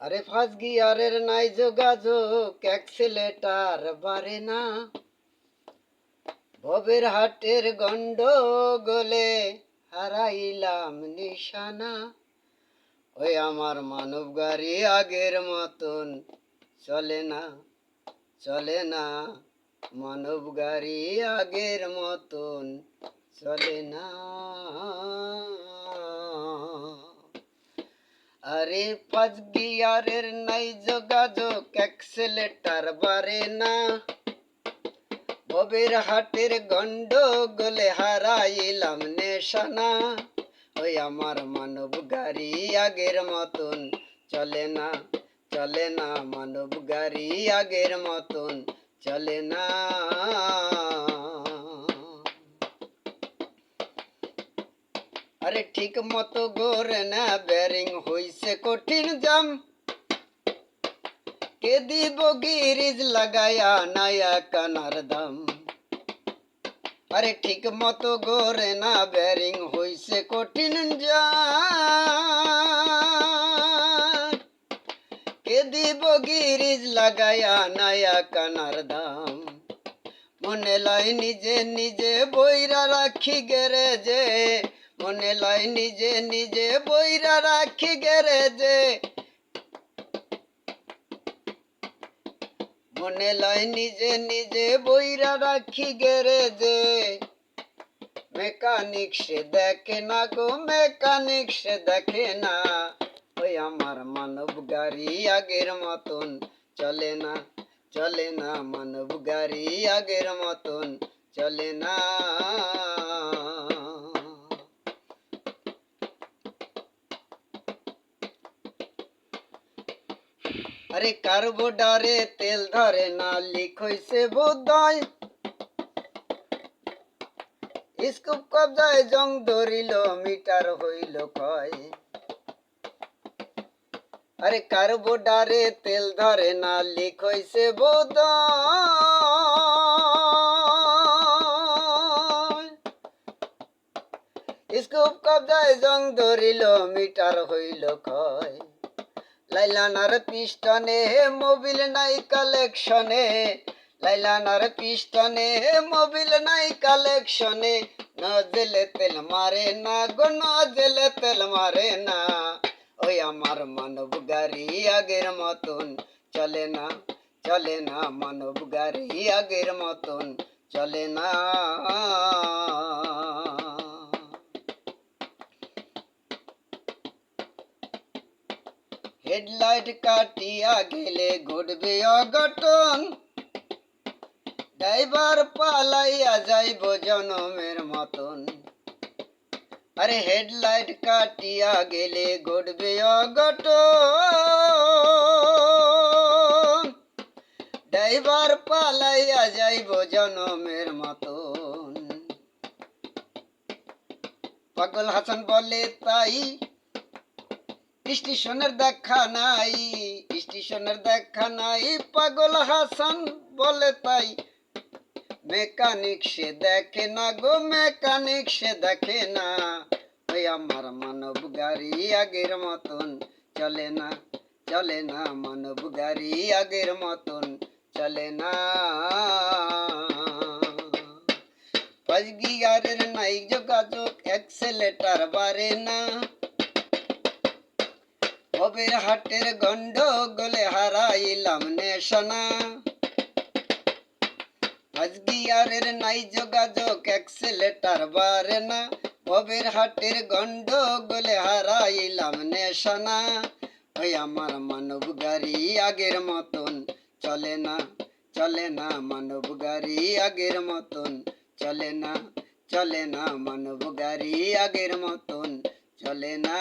আরে ফার্স্ট গিয়ারের নাই যোগাযোগ, অ্যাক্সিলেটার বাড়ে না। ভবের হাটের গন্ডগোলে হারাইলাম নিশানা। ওই আমার মানব গাড়ি আগের মতন চলে না, চলে না। মানব গাড়ি আগের মতন চলে না। আরে পাঁচ গিয়ারের নাই যোগাযোগ, অ্যাক্সিলেটার বাড়ে না। ভবের হাটের গন্ডগোলে হারাইলাম নেশানা। ওই আমার মানব গাড়ি আগের মতন চলে না, চলে না। মানব গাড়ি আগের মতন চলে না। আরে ঠিক মতো গোরে না, ব্যারিং হইছে কঠিন জাম। কে দিব গিরিজ লাগায়া নায়া কানার দাম। আরে ঠিক মতো গোরে না, ব্যারিং হইছে কঠিন জাম। কে দিব গিরিজ লাগায়া নায়া কানার দাম। মনে লাই নিজে নিজে বইরা রাখি গ্যারেজে, মনে লাই নিজে নিজে বইরা রাখি গ্যারেজে। মনে লাই নিজে নিজে বইরা রাখি গ্যারেজে। মেকানিক সে দেখে না গো, মেকানিক সে দেখে না। ওই আমার মানব গাড়ি আগের মতন চলে না, চলে না। মানব গাড়ি আগের মতন চলে না। আরে কার্বোডারে তেল ধরে না, লিক হইছে বোধহয়। স্কুপ কবজায় জং ধরিল, মিটার হইল ক্ষয়। আরে কার্বোডারে তেল ধরে না, লিক হইছে বোধহয়। স্কুপ কবজায় জং ধরিল, মিটার হইল ক্ষয়। লাইলানার পিস্টনে মোবিল নাই কালেকশনে, লাইলানার পিস্টনে মোবিল নাই কালেকশনে। নজলে তেল মারে না গো, নজলে তেল মারে না। ওই আমার মানব গাড়ি আগের মতন চলে না, চলে না। মানব গাড়ি আগের মতন চলে না। হেডলাইট কাটিয়া গেলে ঘটবে অঘটন। ড্রাইভার পালাইয়া যাইব জনমের মতন। আরে হেডলাইট কাটিয়া গেলে ঘটবে অঘটন। ড্রাইভার পালাইয়া যাইব জনমের মতন। পাগল হাসান বলে তাই, স্টেশনের দেখা নাই, স্টেশনের দেখা নাই। পাগল হাসান বলে তাই, মেকানিক সে দেখে না গো, মেকানিক সে দেখে না। ওই আমার মানব গাড়ি আগের মতন চলে না, চলে না। মানব গাড়ি আগের মতন চলে না। পাঁচ গিয়ারের নাই যোগাযোগ, অ্যাক্সিলেটার বাড়ে না। ভবের হাটের গন্ডগোলে হারাইলাম নেশানা। পাঁচ গিয়ারের নাই যোগাযোগ, অ্যাক্সিলেটার বাড়ে না। ভবের হাটের গন্ডগোলে হারাইলাম নেশানা। ওই আমার মানব গাড়ি আগের মতন চলে না, চলে না। মানব গাড়ি আগের মতন চলে না, চলে না। মানব গাড়ি আগের মতন চলে না।